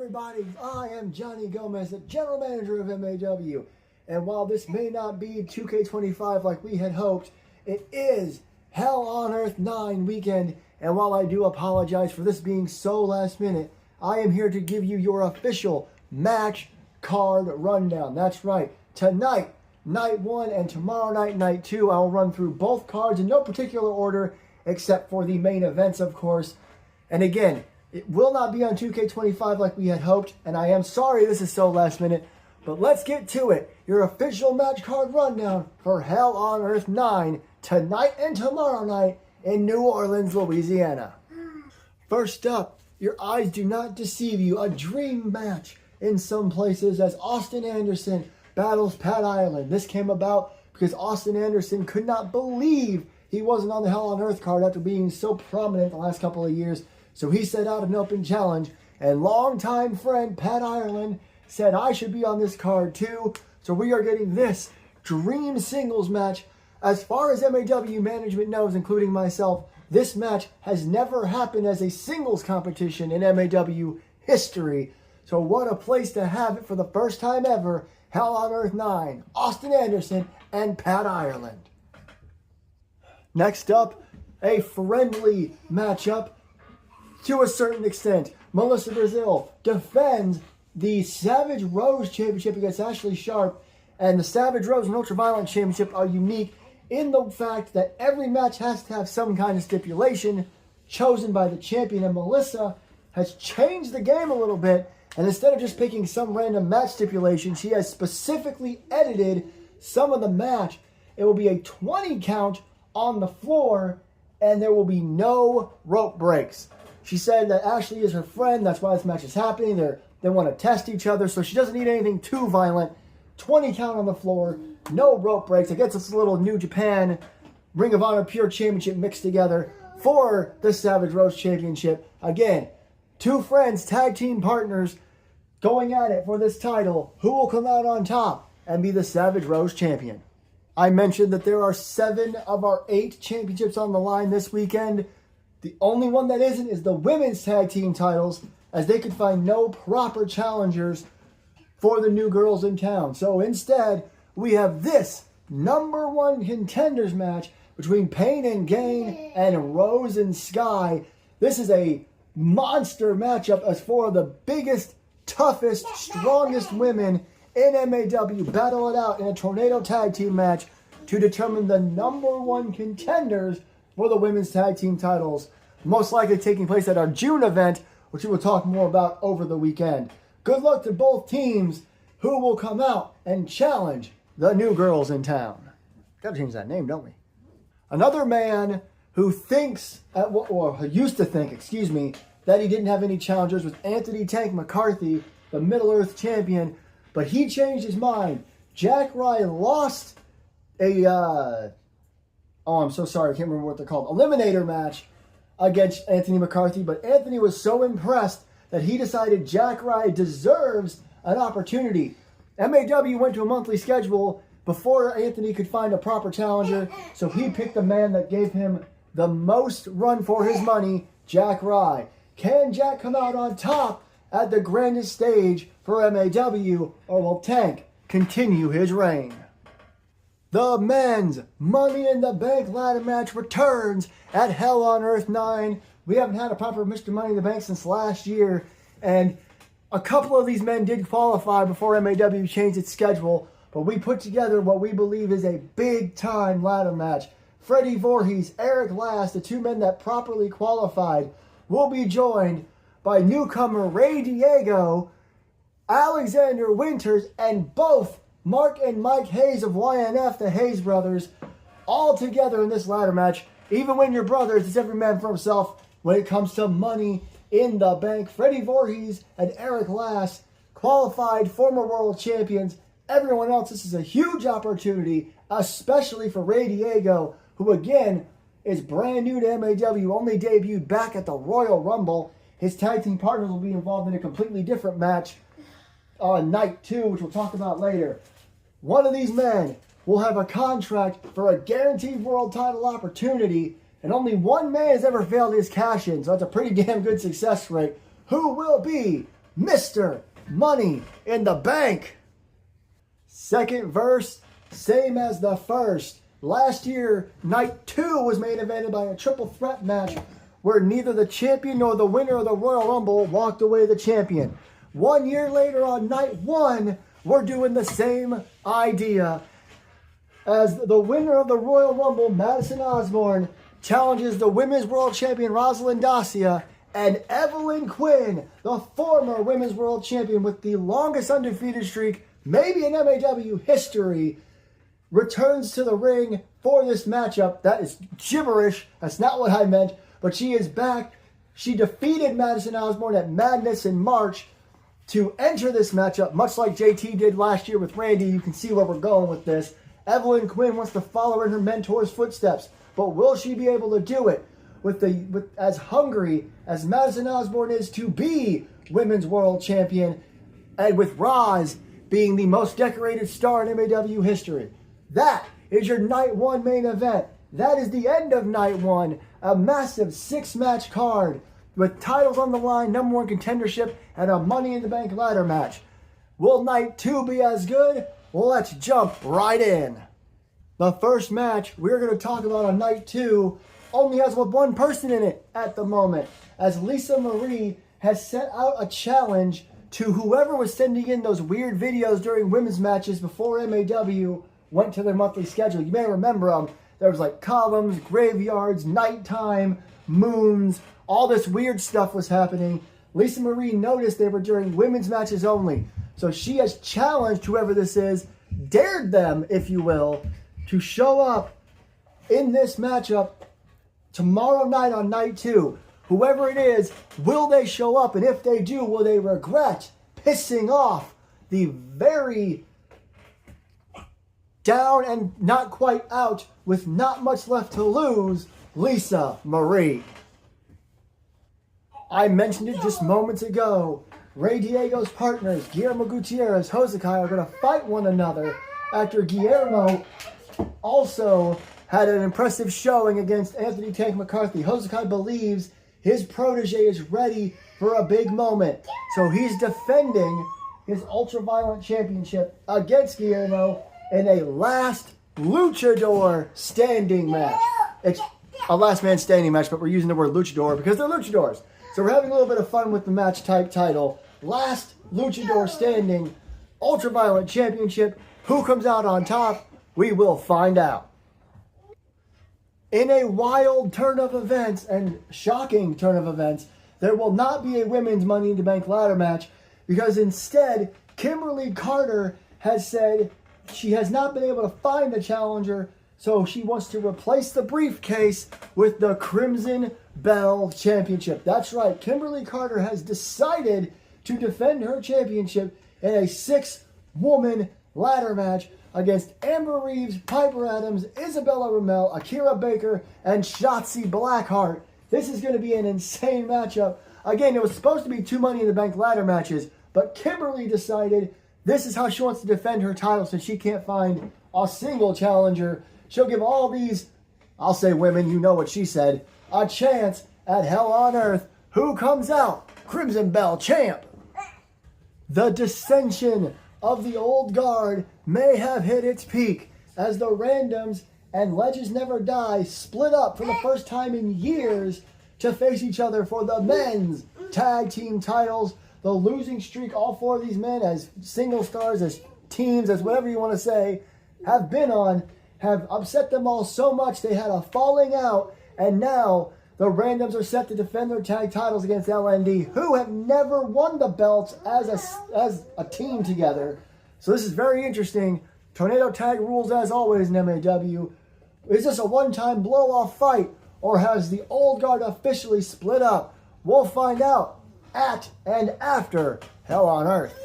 everybody? I am Johnny Gomez, the General Manager of MAW. And while this may not be 2K25 like we had hoped, it is Hell on Earth 9 weekend. And while I do apologize for this being so last minute, I am here to give you your official match card rundown. That's right. Tonight, night 1, and tomorrow night, night 2, I will run through both cards in no particular order, except for the main events, of course. And again, it will not be on 2K25 like we had hoped, and I am sorry this is so last minute, but let's get to it. Your official match card rundown for Hell on Earth 9 tonight and tomorrow night in New Orleans, Louisiana. First up, your eyes do not deceive you. A dream match in some places as Austin Anderson battles Pat Ireland. This came about because Austin Anderson could not believe he wasn't on the Hell on Earth card after being so prominent the last couple of years. So he set out an open challenge, and longtime friend Pat Ireland said I should be on this card too. So we are getting this dream singles match. As far as MAW management knows, including myself, this match has never happened as a singles competition in MAW history. So what a place to have it for the first time ever. Hell on Earth 9, Austin Anderson and Pat Ireland. Next up, a friendly matchup. To a certain extent, Melissa Brazil defends the Savage Rose Championship against Ashley Sharp, and the Savage Rose and Ultraviolent Championship are unique in the fact that every match has to have some kind of stipulation chosen by the champion, and Melissa has changed the game a little bit, and instead of just picking some random match stipulation, she has specifically edited some of the match. It will be a 20 count on the floor, and there will be no rope breaks. She said that Ashley is her friend. That's why this match is happening. They want to test each other, so she doesn't need anything too violent. 20 count on the floor, no rope breaks. It gets us a little New Japan Ring of Honor Pure Championship mixed together for the Savage Rose Championship. Again, two friends, tag team partners, going at it for this title. Who will come out on top and be the Savage Rose Champion? I mentioned that there are 7 of our 8 championships on the line this weekend. The only one that isn't is the women's tag team titles, as they could find no proper challengers for the new girls in town. So instead, we have this #1 contenders match between Pain and Gain and Rose and Sky. This is a monster matchup as 4 of the biggest, toughest, strongest women in MAW battle it out in a tornado tag team match to determine the #1 contenders for the women's tag team titles, most likely taking place at our June event, which we will talk more about over the weekend. Good luck to both teams who will come out and challenge the new girls in town. Gotta change that name, don't we? Another man who thinks, or who used to think, that he didn't have any challengers was Anthony Tank McCarthy, the Middle Earth champion, but he changed his mind. Jack Rye lost a I'm so sorry, I can't remember what they're called, eliminator match against Anthony McCarthy, but Anthony was so impressed that he decided Jack Rye deserves an opportunity. MAW went to a monthly schedule before Anthony could find a proper challenger, so he picked the man that gave him the most run for his money, Jack Rye. Can Jack come out on top at the grandest stage for MAW, or will Tank continue his reign? The men's Money in the Bank ladder match returns at Hell on Earth 9. We haven't had a proper Mr. Money in the Bank since last year, and a couple of these men did qualify before MAW changed its schedule, but we put together what we believe is a big-time ladder match. Freddie Voorhees, Eric Last, the 2 men that properly qualified, will be joined by newcomer Ray Diego, Alexander Winters, and both Mark and Mike Hayes of YNF, the Hayes brothers, all together in this ladder match. Even when you're brothers, it's every man for himself when it comes to Money in the Bank. Freddie Voorhees and Eric Last, qualified former world champions. Everyone else, this is a huge opportunity, especially for Ray Diego, who again is brand new to MAW, only debuted back at the Royal Rumble. His tag team partners will be involved in a completely different match on night 2, which we'll talk about later. One of these men will have a contract for a guaranteed world title opportunity, and only one man has ever failed his cash-in, so that's a pretty damn good success rate. Who will be Mr. Money in the Bank. Second verse, same as the first. Last year, night 2 was main evented by a triple threat match where neither the champion nor the winner of the Royal Rumble walked away the champion. 1 year later on night 1, we're doing the same idea as the winner of the Royal Rumble, Madison Osborne, challenges the Women's World Champion Rosalind Dacia, and Evelyn Quinn, the former Women's World Champion with the longest undefeated streak, maybe in MAW history, returns to the ring for this matchup. That is gibberish. That's not what I meant. But she is back. She defeated Madison Osborne at Madness in March to enter this matchup, much like JT did last year with Randy. You can see where we're going with this. Evelyn Quinn wants to follow in her mentor's footsteps. But will she be able to do it with as hungry as Madison Osborne is to be Women's World Champion, and with Roz being the most decorated star in MAW history? That is your night 1 main event. That is the end of night 1. A massive 6-match card with titles on the line, number 1 contendership, and a Money in the Bank ladder match. Will night 2 be as good? Well, let's jump right in. The first match we're going to talk about on night 2 only has one person in it at the moment, as Lisa Marie has set out a challenge to whoever was sending in those weird videos during women's matches before MAW went to their monthly schedule. You may remember them. There was like columns, graveyards, nighttime, moons, all this weird stuff was happening. Lisa Marie noticed they were during women's matches only. So she has challenged whoever this is, dared them, if you will, to show up in this matchup tomorrow night on night 2. Whoever it is, will they show up? And if they do, will they regret pissing off the very down and not quite out with not much left to lose, Lisa Marie? I mentioned it just moments ago. Ray Diego's partners, Guillermo Gutierrez, Hosakai, are going to fight one another after Guillermo also had an impressive showing against Anthony Tank McCarthy. Hosakai believes his protege is ready for a big moment. So he's defending his Ultraviolent Championship against Guillermo in a last luchador standing match. It's a last man standing match, but we're using the word luchador because they're luchadors. So we're having a little bit of fun with the match type title. Last luchador standing, Ultraviolent Championship. Who comes out on top? We will find out. In a wild turn of events and shocking turn of events, there will not be a women's Money in the Bank ladder match because instead, Kimberly Carter has said she has not been able to find the challenger, so she wants to replace the briefcase with the Crimson Bell Championship. That's right, Kimberly Carter has decided to defend her championship in a 6-woman ladder match against Amber Reeves, Piper Adams, Isabella Ramel, Akira Baker, and Shotzi Blackheart. This is going to be an insane matchup. Again, it was supposed to be 2 Money in the Bank ladder matches, but Kimberly decided this is how she wants to defend her title since she can't find a single challenger. She'll give all these, I'll say women, you know what she said, a chance at Hell on Earth. Who comes out? Crimson Bell champ. The dissension of the old guard may have hit its peak as the Randoms and Legends Never Die split up for the first time in years to face each other for the men's tag team titles. The losing streak all 4 of these men as single stars, as teams, as whatever you want to say, have been on, have upset them all so much they had a falling out, and now the Randoms are set to defend their tag titles against LND, who have never won the belts as a team together. So this is very interesting. Tornado tag rules as always in MAW. Is this a one-time blow-off fight, or has the old guard officially split up? We'll find out at and after Hell on Earth.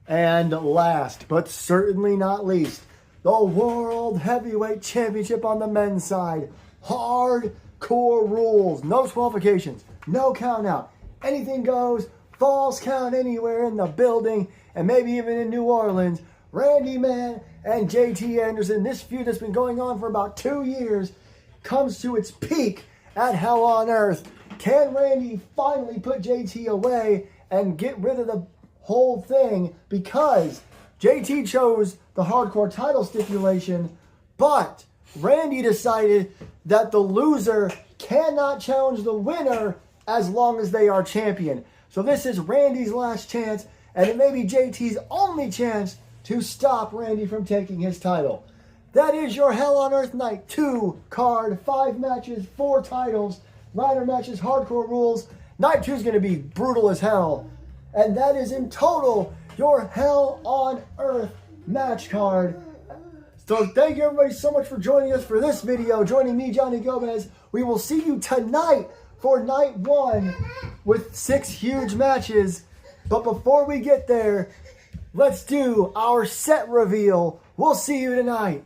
And last, but certainly not least, the World Heavyweight Championship on the men's side. Hardcore rules. No disqualifications. No count out. Anything goes. Falls count anywhere in the building. And maybe even in New Orleans. Randy Man and JT Anderson. This feud that's been going on for about 2 years comes to its peak at Hell on Earth. Can Randy finally put JT away and get rid of the whole thing because JT chose the hardcore title stipulation, but Randy decided that the loser cannot challenge the winner as long as they are champion. So this is Randy's last chance, and it may be JT's only chance to stop Randy from taking his title. That is your Hell on Earth Night 2 card. 5 matches, 4 titles, ladder matches, hardcore rules. Night 2 is going to be brutal as hell. And that is in total your Hell on Earth match card. So thank you everybody so much for joining us for this video. Joining me, Johnny Gomez. We will see you tonight for night 1 with 6 huge matches. But before we get there, let's do our set reveal. We'll see you tonight.